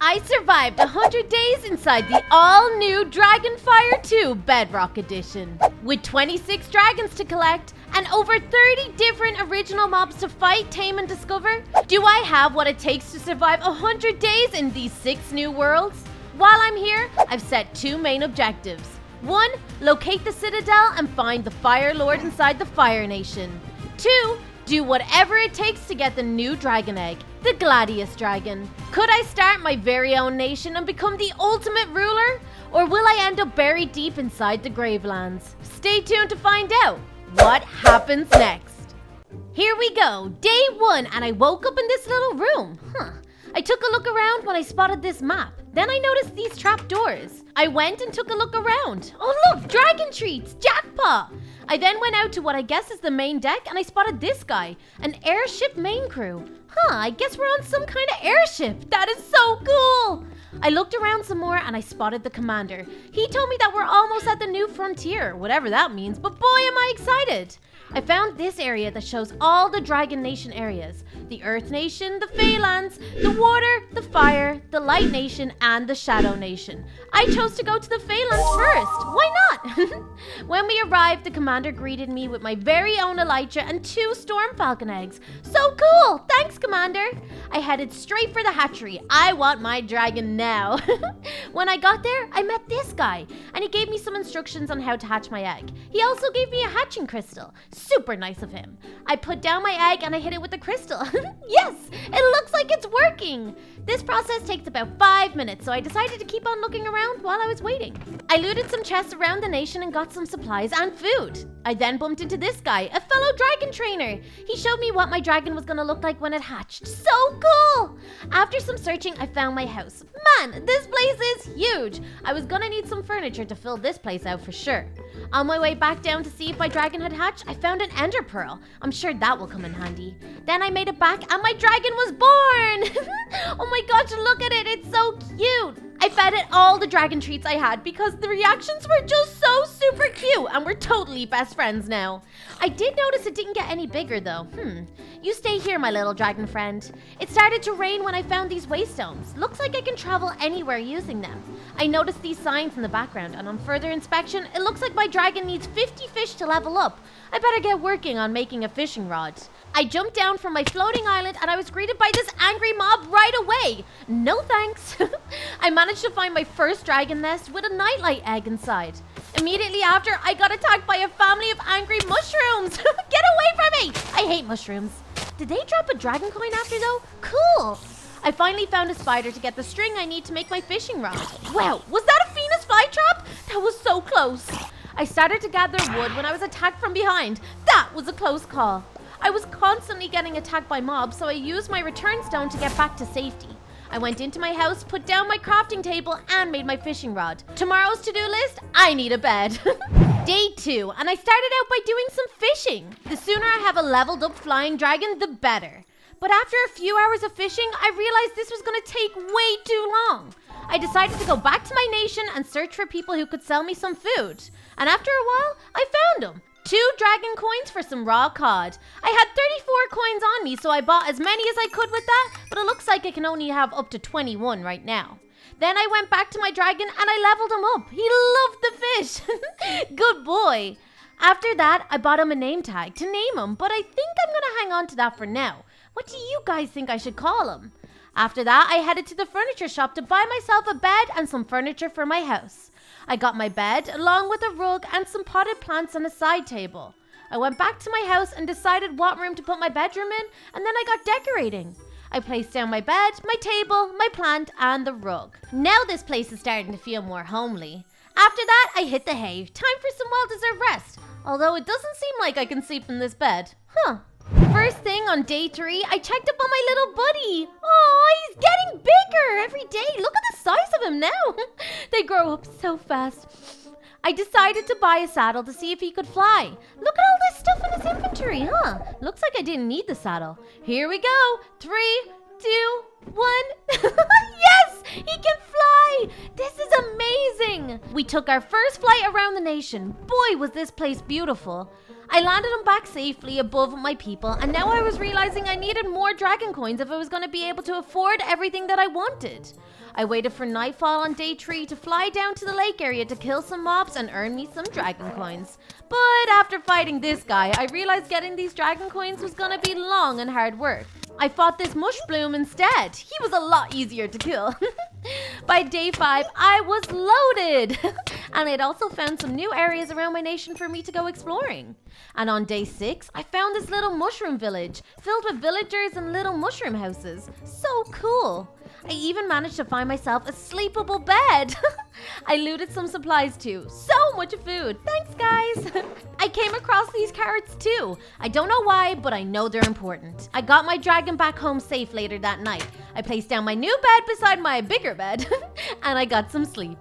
I survived 100 days inside the all-new Dragonfire 2 Bedrock Edition. With 26 dragons to collect and over 30 different original mobs to fight, tame, and discover, do I have what it takes to survive 100 days in these 6 new worlds? While I'm here, I've set 2 main objectives. 1. Locate the Citadel and find the Fire Lord inside the Fire Nation. 2. Do whatever it takes to get the new dragon egg, the Gladius dragon. Could I start my very own nation and become the ultimate ruler? Or will I end up buried deep inside the Gravelands? Stay tuned to find out what happens next. Here we go, day 1, and I woke up in this little room. I took a look around when I spotted this map. Then I noticed these trap doors. I went and took a look around. Oh look, dragon treats, jackpot! I then went out to what I guess is the main deck and I spotted this guy, an airship main crew. I guess we're on some kind of airship. That is so cool! I looked around some more and I spotted the commander. He told me that we're almost at the new frontier, whatever that means, but boy am I excited! I found this area that shows all the Dragon Nation areas. The Earth Nation, the Firelands, the Water, the Fire, the Light Nation, and the Shadow Nation. I chose to go to the Firelands first. Why not? When we arrived, the commander greeted me with my very own Elytra and 2 Storm Falcon eggs. So cool! Thanks, Commander! I headed straight for the hatchery. I want my dragon now. When I got there, I met this guy, and he gave me some instructions on how to hatch my egg. He also gave me a hatching crystal. Super nice of him. I put down my egg and I hit it with the crystal. Yes, it looks like it's working. This process takes about 5 minutes, so I decided to keep on looking around while I was waiting. I looted some chests around the nation and got some supplies and food. I then bumped into this guy, a fellow dragon trainer. He showed me what my dragon was gonna look like when it hatched. So cool! After some searching, I found my house. Man, this place is huge. I was gonna need some furniture to fill this place out for sure. On my way back down to see if my dragon had hatched, I found an ender pearl. I'm sure that will come in handy. Then I made it back and my dragon was born! Oh my gosh, look at it, it's so cute! I fed it all the dragon treats I had because the reactions were just so super cute and we're totally best friends now. I did notice it didn't get any bigger though. You stay here, my little dragon friend. It started to rain when I found these waystones. Looks like I can travel anywhere using them. I noticed these signs in the background and on further inspection, it looks like my dragon needs 50 fish to level up. I better get working on making a fishing rod. I jumped down from my floating island and I was greeted by this angry mob right away. No thanks. I managed to find my first dragon nest with a nightlight egg inside. Immediately after, I got attacked by a family of angry mushrooms. Get away from me! I hate mushrooms. Did they drop a dragon coin after though? Cool. I finally found a spider to get the string I need to make my fishing rod. Wow, was that a Venus flytrap? That was so close. I started to gather wood when I was attacked from behind. That was a close call. I was constantly getting attacked by mobs, so I used my return stone to get back to safety. I went into my house, put down my crafting table, and made my fishing rod. Tomorrow's to-do list, I need a bed. Day 2, and I started out by doing some fishing. The sooner I have a leveled up flying dragon, the better. But after a few hours of fishing, I realized this was going to take way too long. I decided to go back to my nation and search for people who could sell me some food. And after a while, I found them. 2 dragon coins for some raw cod. I had 34 coins on me, so I bought as many as I could with that, but it looks like I can only have up to 21 right now. Then I went back to my dragon and I leveled him up. He loved the fish. Good boy. After that, I bought him a name tag to name him, but I think I'm gonna hang on to that for now. What do you guys think I should call him? After that, I headed to the furniture shop to buy myself a bed and some furniture for my house. I got my bed, along with a rug and some potted plants and a side table. I went back to my house and decided what room to put my bedroom in, and then I got decorating. I placed down my bed, my table, my plant, and the rug. Now this place is starting to feel more homely. After that, I hit the hay. Time for some well-deserved rest. Although it doesn't seem like I can sleep in this bed. First thing on day 3, I checked up on my little buddy. Oh, he's getting bigger every day. Look at the size of him now. They grow up so fast. I decided to buy a saddle to see if he could fly. Look at all this stuff in his inventory, Looks like I didn't need the saddle. Here we go. 3, 2, 1. Yes, he can fly. This is amazing. We took our first flight around the nation. Boy, was this place beautiful. I landed him back safely above my people, and now I was realizing I needed more dragon coins if I was going to be able to afford everything that I wanted. I waited for nightfall on day 3 to fly down to the lake area to kill some mobs and earn me some dragon coins. But after fighting this guy, I realized getting these dragon coins was gonna be long and hard work. I fought this mush bloom instead. He was a lot easier to kill. By day 5, I was loaded. And I'd also found some new areas around my nation for me to go exploring. And on day 6, I found this little mushroom village filled with villagers and little mushroom houses. So cool. I even managed to find myself a sleepable bed. I looted some supplies too. So much food. Thanks, guys. I came across these carrots too. I don't know why, but I know they're important. I got my dragon back home safe later that night. I placed down my new bed beside my bigger bed, and I got some sleep.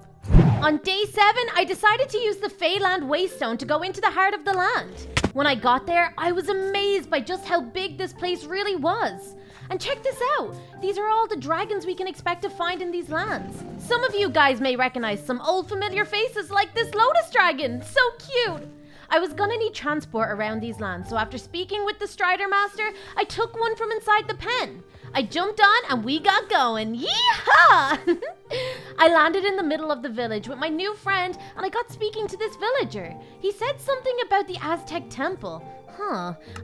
On day 7, I decided to use the Firelands waystone to go into the heart of the land. When I got there, I was amazed by just how big this place really was. And check this out, these are all the dragons we can expect to find in these lands. Some of you guys may recognize some old familiar faces like this lotus dragon, so cute. I was gonna need transport around these lands, so after speaking with the Strider Master, I took one from inside the pen. I jumped on and we got going, yeehaw! I landed in the middle of the village with my new friend and I got speaking to this villager. He said something about the Aztec temple.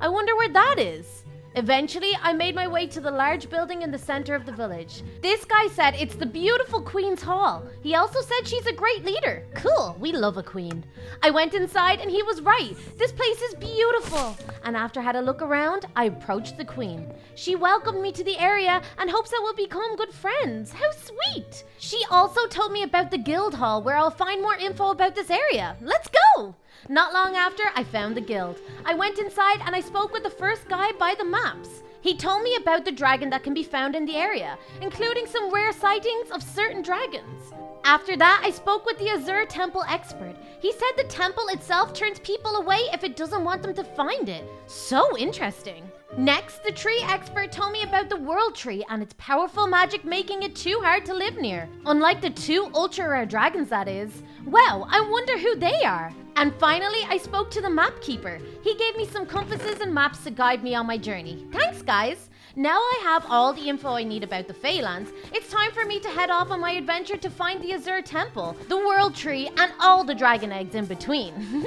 I wonder where that is. Eventually, I made my way to the large building in the center of the village. This guy said it's the beautiful Queen's Hall. He also said she's a great leader. Cool, we love a queen. I went inside and he was right. This place is beautiful. And after I had a look around, I approached the queen. She welcomed me to the area and hopes that we'll become good friends. How sweet. She also told me about the guild hall where I'll find more info about this area. Let's go. Not long after, I found the guild. I went inside and I spoke with the first guy by the maps. He told me about the dragon that can be found in the area, including some rare sightings of certain dragons. After that, I spoke with the Azure Temple expert. He said the temple itself turns people away if it doesn't want them to find it. So interesting. Next, the tree expert told me about the world tree and its powerful magic making it too hard to live near. Unlike the 2 ultra rare dragons that is. Well, I wonder who they are. And finally, I spoke to the map keeper. He gave me some compasses and maps to guide me on my journey. Thanks, guys. Now I have all the info I need about the Firelands. It's time for me to head off on my adventure to find the Azure Temple, the World Tree, and all the dragon eggs in between.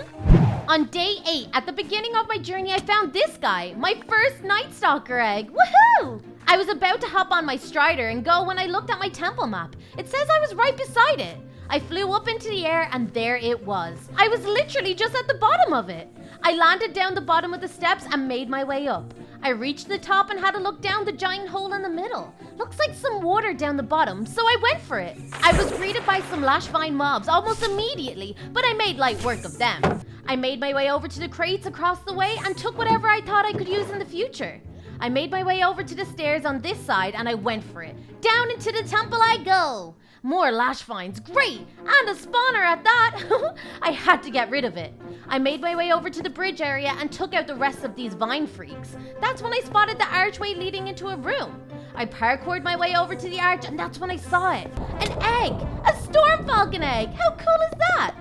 On day 8, at the beginning of my journey, I found this guy, my first Night Stalker egg. Woohoo! I was about to hop on my Strider and go when I looked at my temple map. It says I was right beside it. I flew up into the air and there it was. I was literally just at the bottom of it. I landed down the bottom of the steps and made my way up. I reached the top and had a look down the giant hole in the middle. Looks like some water down the bottom, so I went for it. I was greeted by some lash vine mobs almost immediately, but I made light work of them. I made my way over to the crates across the way and took whatever I thought I could use in the future. I made my way over to the stairs on this side and I went for it. Down into the temple I go. More lash vines, great! And a spawner at that! I had to get rid of it. I made my way over to the bridge area and took out the rest of these vine freaks. That's when I spotted the archway leading into a room. I parkoured my way over to the arch and that's when I saw it. An egg! A storm falcon egg! How cool is that?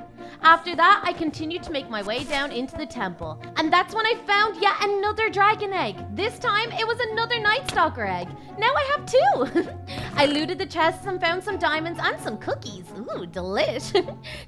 After that, I continued to make my way down into the temple. And that's when I found yet another dragon egg. This time, it was another Night Stalker egg. Now I have 2. I looted the chests and found some diamonds and some cookies. Ooh, delish.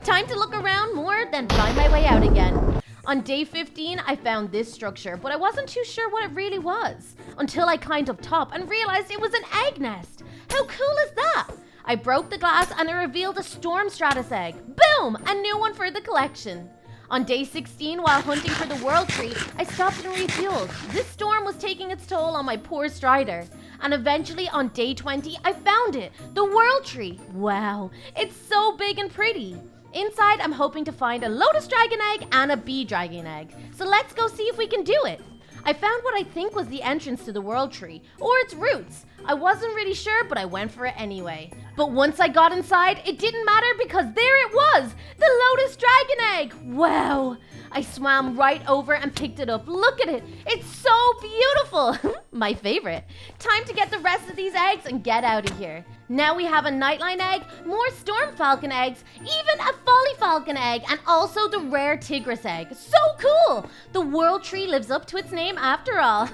Time to look around more, then find my way out again. On day 15, I found this structure, but I wasn't too sure what it really was. Until I climbed up top and realized it was an egg nest. How cool is that? I broke the glass and it revealed a Storm Stratus egg. Boom! A new one for the collection. On day 16, while hunting for the World Tree, I stopped and refueled. This storm was taking its toll on my poor Strider. And eventually, on day 20, I found it. The World Tree. Wow, it's so big and pretty. Inside, I'm hoping to find a Lotus Dragon egg and a Bee Dragon egg. So let's go see if we can do it. I found what I think was the entrance to the World Tree, or its roots. I wasn't really sure, but I went for it anyway. But once I got inside, it didn't matter because there it was! The Lotus Dragon egg! Wow! I swam right over and picked it up. Look at it! It's so beautiful! My favorite. Time to get the rest of these eggs and get out of here. Now we have a Nightline egg, more Storm Falcon eggs, even a Folly Falcon egg, and also the rare Tigress egg. So cool! The World Tree lives up to its name after all.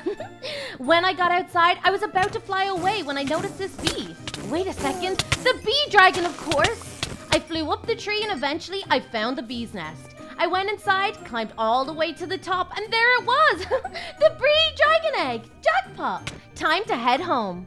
When I got outside, I was about to fly away when I noticed this bee. wait a second. The bee dragon, of course. I flew up the tree and eventually I found the bee's nest. I went inside, climbed all the way to the top, and there it was. The bee dragon egg. Jackpot. Time to head home.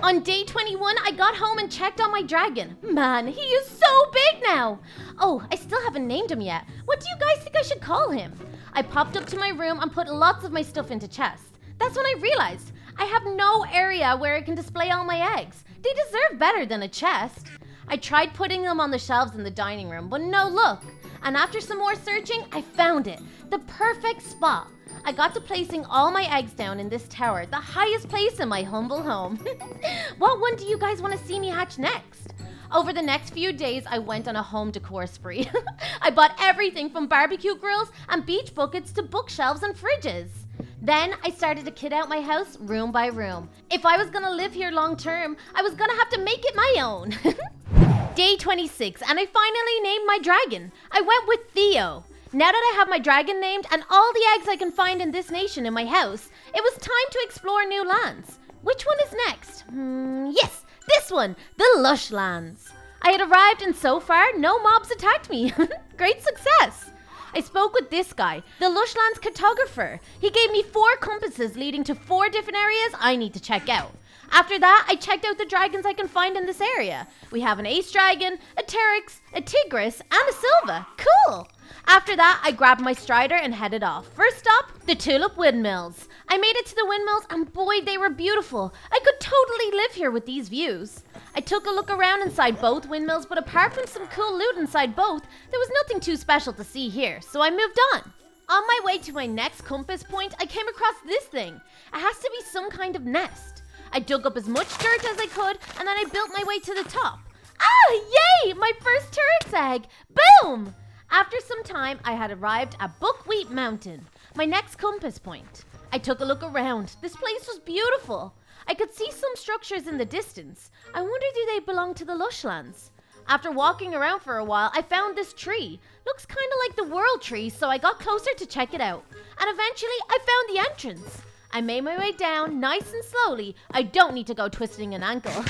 On day 21, I got home and checked on my dragon. Man, he is so big now. Oh, I still haven't named him yet. What do you guys think I should call him? I popped up to my room and put lots of my stuff into chests. That's when I realized I have no area where I can display all my eggs. They deserve better than a chest. I tried putting them on the shelves in the dining room, but no luck. And after some more searching, I found it. The perfect spot. I got to placing all my eggs down in this tower, the highest place in my humble home. What one do you guys want to see me hatch next? Over the next few days, I went on a home decor spree. I bought everything from barbecue grills and beach buckets to bookshelves and fridges. Then I started to kit out my house room by room. If I was gonna live here long term, I was gonna have to make it my own. Day 26, and I finally named my dragon. I went with Theo. Now that I have my dragon named and all the eggs I can find in this nation in my house, it was time to explore new lands. Which one is next? Yes, this one, the Lush lands. I had arrived and so far, no mobs attacked me. Great success. I spoke with this guy, the Lushlands cartographer. He gave me 4 compasses leading to 4 different areas I need to check out. After that, I checked out the dragons I can find in this area. We have an ace dragon, a Teryx, a Tigris, and a Silva. Cool! After that, I grabbed my strider and headed off. First stop, the Tulip Windmills. I made it to the windmills and boy, they were beautiful. I could totally live here with these views. I took a look around inside both windmills, but apart from some cool loot inside both, there was nothing too special to see here, so I moved on. On my way to my next compass point, I came across this thing. It has to be some kind of nest. I dug up as much dirt as I could, and then I built my way to the top. Ah, yay! My first Teryx egg! Boom! After some time, I had arrived at Buckwheat Mountain, my next compass point. I took a look around. This place was beautiful. I could see some structures in the distance. I wonder, do they belong to the Lushlands? After walking around for a while, I found this tree. Looks kind of like the world tree, so I got closer to check it out. And eventually, I found the entrance. I made my way down, nice and slowly. I don't need to go twisting an ankle.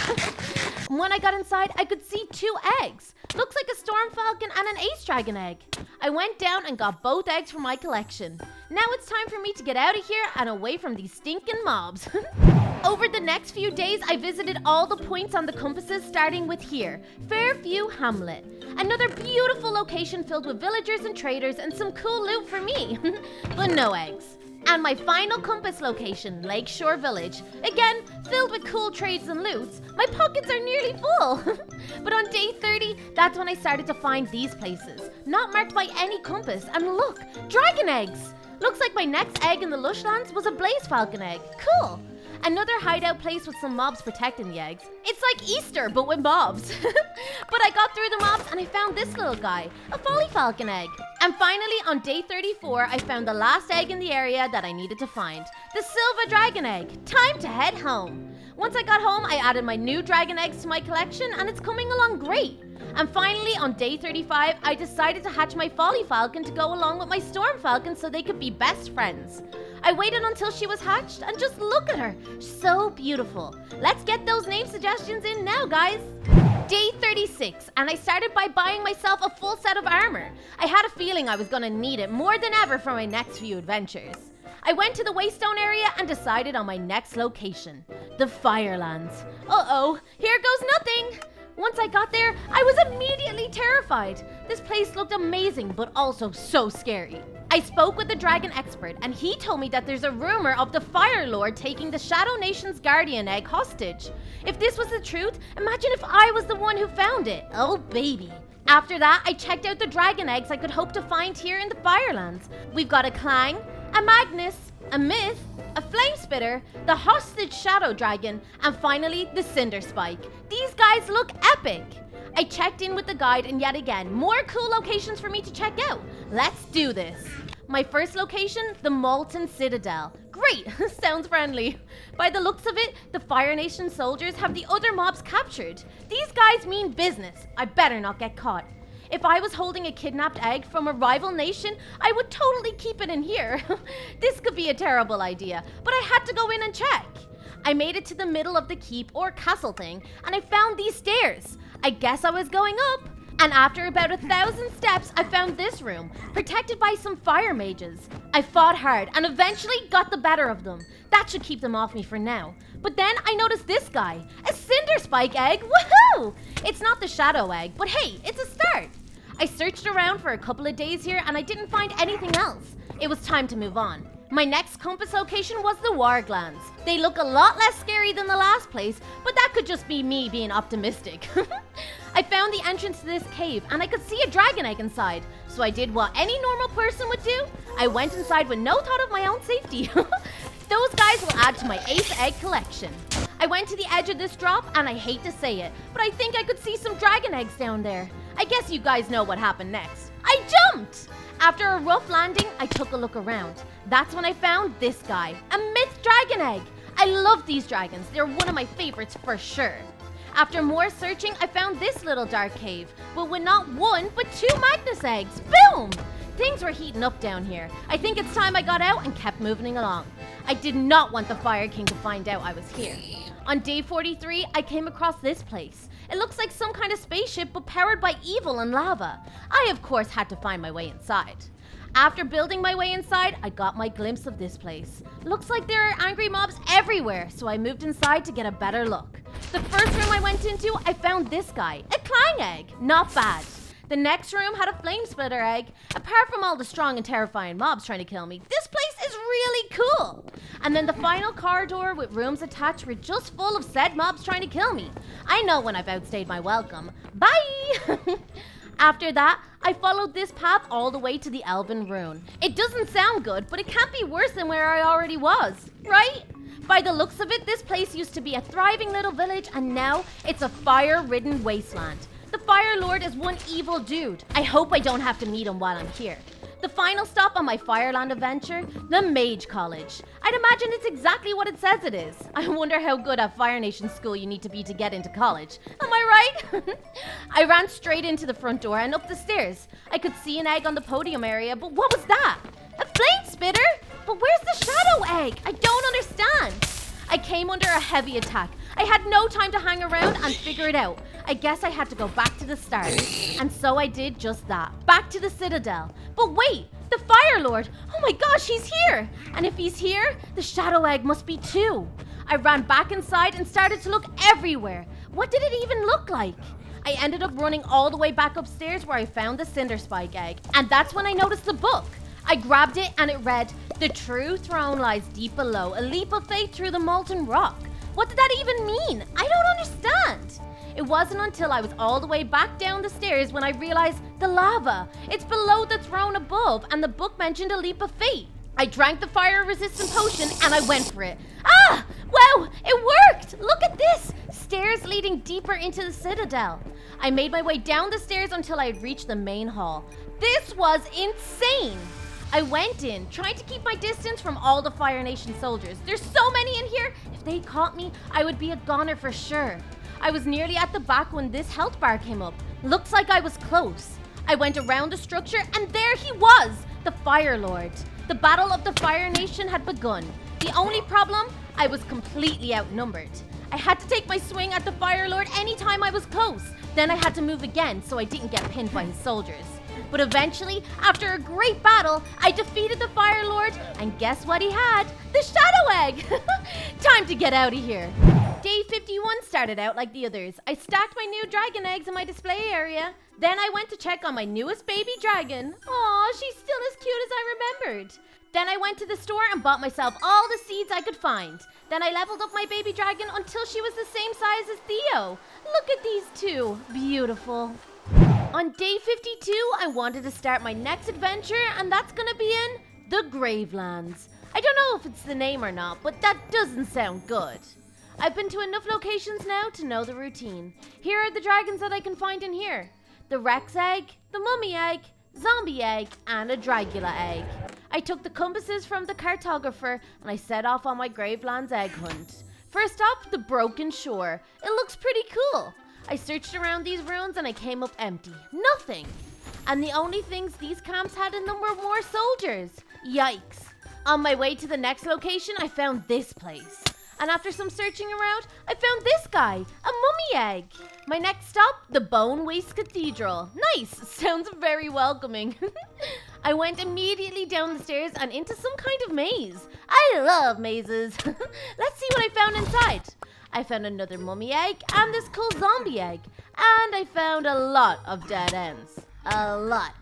When I got inside, I could see 2 eggs. Looks like a storm falcon and an ace dragon egg. I went down and got both eggs from my collection. Now it's time for me to get out of here and away from these stinking mobs. Over the next few days, I visited all the points on the compasses, starting with here, Fairview Hamlet. Another beautiful location filled with villagers and traders and some cool loot for me, but no eggs. And my final compass location, Lakeshore Village. Again, filled with cool trades and loots. My pockets are nearly full. But on day 30, that's when I started to find these places. Not marked by any compass. And look, dragon eggs. Looks like my next egg in the Lushlands was a blaze falcon egg. Cool. Another hideout place with some mobs protecting the eggs. It's like Easter, but with mobs. But I got through the mobs and I found this little guy, a folly falcon egg. And finally, on day 34, I found the last egg in the area that I needed to find, the Silva dragon egg. Time to head home. Once I got home, I added my new dragon eggs to my collection and it's coming along great. And finally, on day 35, I decided to hatch my folly falcon to go along with my storm falcon so they could be best friends. I waited until she was hatched and just look at her. So beautiful. Let's get those name suggestions in now, guys. Day 36, and I started by buying myself a full set of armor. I had a feeling I was gonna need it more than ever for my next few adventures. I went to the Waystone area and decided on my next location, the Firelands. Uh-oh, here goes nothing. Once I got there, I was immediately terrified. This place looked amazing, but also so scary. I spoke with the dragon expert, and he told me that there's a rumor of the Fire Lord taking the Shadow Nation's guardian egg hostage. If this was the truth, imagine if I was the one who found it. Oh, baby. After that, I checked out the dragon eggs I could hope to find here in the Firelands. We've got a Clang, a Magnus, a Myth, a Flame Spitter, the Hostage Shadow Dragon, and finally, the Cinder Spike. These guys look epic. I checked in with the guide and yet again, more cool locations for me to check out. Let's do this. My first location, the Molten Citadel. Great, sounds friendly. By the looks of it, the Fire Nation soldiers have the other mobs captured. These guys mean business. I better not get caught. If I was holding a kidnapped egg from a rival nation, I would totally keep it in here. This could be a terrible idea, but I had to go in and check. I made it to the middle of the keep or castle thing, and I found these stairs. I guess I was going up. And after about 1,000 steps, I found this room, protected by some fire mages. I fought hard and eventually got the better of them. That should keep them off me for now. But then I noticed this guy, a cinder spike egg. Woohoo! It's not the shadow egg, but hey, it's a start. I searched around for a couple of days here and I didn't find anything else. It was time to move on. My next compass location was the Firelands. They look a lot less scary than the last place, but that could just be me being optimistic. I found the entrance to this cave and I could see a dragon egg inside, so I did what any normal person would do. I went inside with no thought of my own safety. Those guys will add to my 8 egg collection. I went to the edge of this drop and I hate to say it, but I think I could see some dragon eggs down there. I guess you guys know what happened next. I jumped! After a rough landing, I took a look around. That's when I found this guy, a myth dragon egg. I love these dragons. They're one of my favorites for sure. After more searching, I found this little dark cave, but with not 1, but 2 Magnus eggs. Boom! Things were heating up down here. I think it's time I got out and kept moving along. I did not want the Fire King to find out I was here. On day 43, I came across this place. It looks like some kind of spaceship, but powered by evil and lava. I, of course, had to find my way inside. After building my way inside, I got my glimpse of this place. Looks like there are angry mobs everywhere, so I moved inside to get a better look. The first room I went into, I found this guy, a clang egg. Not bad. The next room had a flame splitter egg. Apart from all the strong and terrifying mobs trying to kill me, this place is really cool. And then the final corridor with rooms attached were just full of said mobs trying to kill me. I know when I've outstayed my welcome. Bye! After that, I followed this path all the way to the Elven Rune. It doesn't sound good, but it can't be worse than where I already was, right? By the looks of it, this place used to be a thriving little village and now it's a fire-ridden wasteland. The Fire Lord is one evil dude. I hope I don't have to meet him while I'm here. The final stop on my Fireland adventure, the Mage College. I'd imagine it's exactly what it says it is. I wonder how good at Fire Nation school you need to be to get into college. Am I right? I ran straight into the front door and up the stairs. I could see an egg on the podium area, but what was that? A flame spitter? But where's the shadow egg? I don't understand. I came under a heavy attack. I had no time to hang around and figure it out. I guess I had to go back to the start. And so I did just that. Back to the Citadel. But wait, the Fire Lord. Oh my gosh, he's here. And if he's here, the shadow egg must be too. I ran back inside and started to look everywhere. What did it even look like? I ended up running all the way back upstairs where I found the cinder spike egg. And that's when I noticed the book. I grabbed it and it read, "The true throne lies deep below, a leap of faith through the molten rock." What did that even mean? I don't understand. It wasn't until I was all the way back down the stairs when I realized the lava. It's below the throne above and the book mentioned a leap of faith. I drank the fire-resistant potion and I went for it. Ah! Wow! It worked! Look at this! Stairs leading deeper into the Citadel. I made my way down the stairs until I had reached the main hall. This was insane! I went in, trying to keep my distance from all the Fire Nation soldiers. There's so many in here, if they caught me, I would be a goner for sure. I was nearly at the back when this health bar came up. Looks like I was close. I went around the structure and there he was, the Fire Lord. The Battle of the Fire Nation had begun. The only problem, I was completely outnumbered. I had to take my swing at the Fire Lord anytime I was close. Then I had to move again so I didn't get pinned by his soldiers. But eventually, after a great battle, I defeated the Fire Lord, and guess what he had? The shadow egg! Time to get out of here. Day 51 started out like the others. I stacked my new dragon eggs in my display area. Then I went to check on my newest baby dragon. Aw, she's still as cute as I remembered. Then I went to the store and bought myself all the seeds I could find. Then I leveled up my baby dragon until she was the same size as Theo. Look at these two. Beautiful. On day 52, I wanted to start my next adventure, and that's gonna be in the Gravelands. I don't know if it's the name or not, but that doesn't sound good. I've been to enough locations now to know the routine. Here are the dragons that I can find in here. The Rex egg, the Mummy egg, Zombie egg, and a Dragula egg. I took the compasses from the cartographer, and I set off on my Gravelands egg hunt. First up, the Broken Shore. It looks pretty cool. I searched around these ruins and I came up empty. Nothing. And the only things these camps had in them were more soldiers. Yikes. On my way to the next location, I found this place. And after some searching around, I found this guy, a mummy egg. My next stop, the Bone Waste Cathedral. Nice, sounds very welcoming. I went immediately down the stairs and into some kind of maze. I love mazes. Let's see what I found inside. I found another mummy egg and this cool zombie egg. And I found a lot of dead ends. A lot.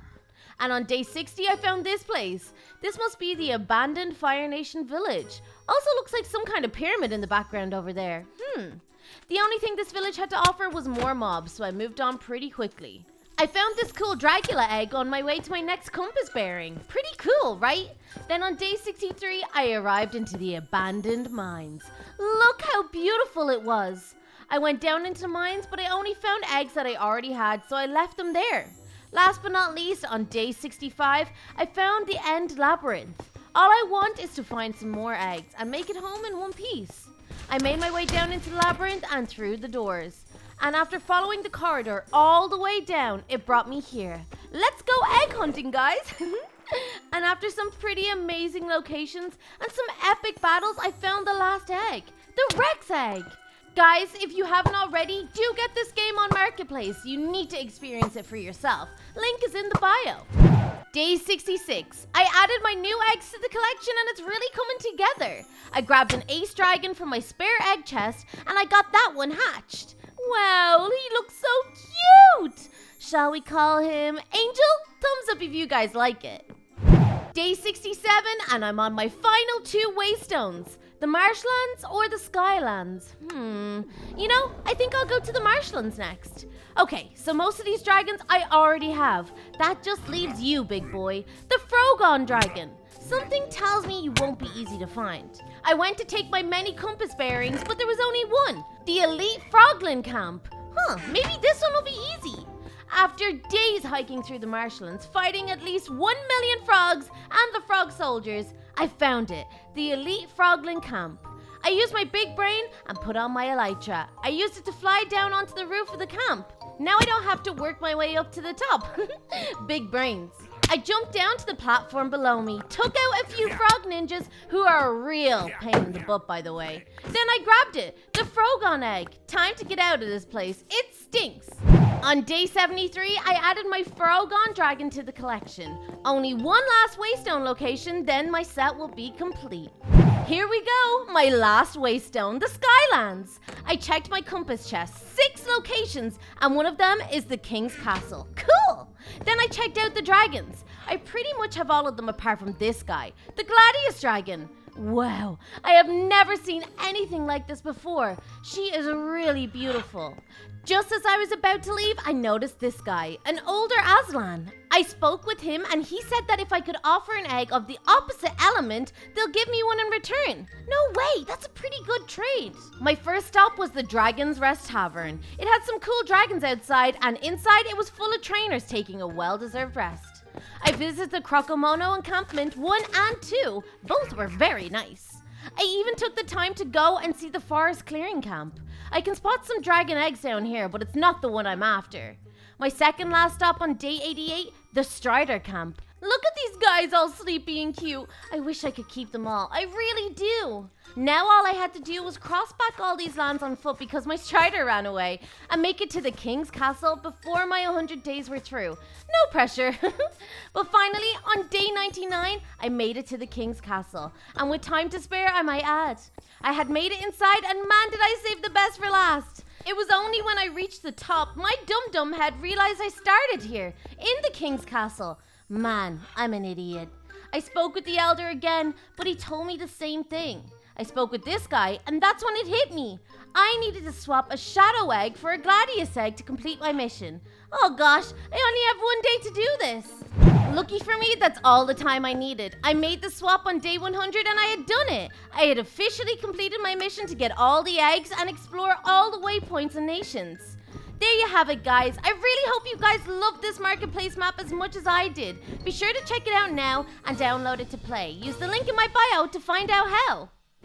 And on day 60, I found this place. This must be the abandoned Fire Nation village. Also looks like some kind of pyramid in the background over there. The only thing this village had to offer was more mobs, so I moved on pretty quickly. I found this cool Dracula egg on my way to my next compass bearing. Pretty cool, right? Then on day 63, I arrived into the abandoned mines. Look how beautiful it was. I went down into the mines, but I only found eggs that I already had, so I left them there. Last but not least, on day 65, I found the End Labyrinth. All I want is to find some more eggs and make it home in one piece. I made my way down into the labyrinth and through the doors. And after following the corridor all the way down, it brought me here. Let's go egg hunting, guys! And after some pretty amazing locations and some epic battles, I found the last egg, the Rex egg. Guys, if you haven't already, do get this game on Marketplace. You need to experience it for yourself. Link is in the bio. Day 66. I added my new eggs to the collection and it's really coming together. I grabbed an ace dragon from my spare egg chest and I got that one hatched. Wow, he looks so cute. Shall we call him Angel? Thumbs up if you guys like it. Day 67 and I'm on my final 2 waystones. The Marshlands or the Skylands? You know, I think I'll go to the Marshlands next. Okay, so most of these dragons I already have. That just leaves you, big boy. The Frogon dragon. Something tells me you won't be easy to find. I went to take my many compass bearings, but there was only one. The Elite Frogland camp. Maybe this one will be easy. After days hiking through the marshlands, fighting at least 1 million frogs and the frog soldiers, I found it, the Elite Frogland camp. I used my big brain and put on my elytra. I used it to fly down onto the roof of the camp. Now I don't have to work my way up to the top. Big brains. I jumped down to the platform below me, took out a few frog ninjas who are a real pain in the butt, by the way. Then I grabbed it, the Frogon egg. Time to get out of this place. It stinks. On day 73, I added my Frogon dragon to the collection. Only one last waystone location, then my set will be complete. Here we go, my last waystone, the Skylands. I checked my compass chest, 6 locations, and one of them is the King's Castle. Cool! Then I checked out the dragons. I pretty much have all of them apart from this guy, the Gladius dragon. Wow, I have never seen anything like this before. She is really beautiful. Just as I was about to leave, I noticed this guy, an older Aslan. I spoke with him and he said that if I could offer an egg of the opposite element, they'll give me one in return. No way, that's a pretty good trade. My first stop was the Dragon's Rest Tavern. It had some cool dragons outside and inside it was full of trainers taking a well-deserved rest. I visited the Crocomono encampment 1 and 2. Both were very nice. I even took the time to go and see the forest clearing camp. I can spot some dragon eggs down here, but it's not the one I'm after. My second last stop on day 88, the Strider camp. Look at these guys all sleepy and cute. I wish I could keep them all. I really do. Now all I had to do was cross back all these lands on foot because my Strider ran away and make it to the King's Castle before my 100 days were through. No pressure. But finally, on day 99, I made it to the King's Castle. And with time to spare, I might add. I had made it inside and man did I save the best for last. It was only when I reached the top, my dum-dum head realized I started here, in the King's Castle. Man, I'm an idiot. I spoke with the elder again, but he told me the same thing. I spoke with this guy, and that's when it hit me. I needed to swap a shadow egg for a gladius egg to complete my mission. Oh gosh, I only have 1 day to do this. Lucky for me, that's all the time I needed. I made the swap on day 100 and I had done it. I had officially completed my mission to get all the eggs and explore all the waypoints and nations. There you have it, guys. I really hope you guys loved this marketplace map as much as I did. Be sure to check it out now and download it to play. Use the link in my bio to find out how.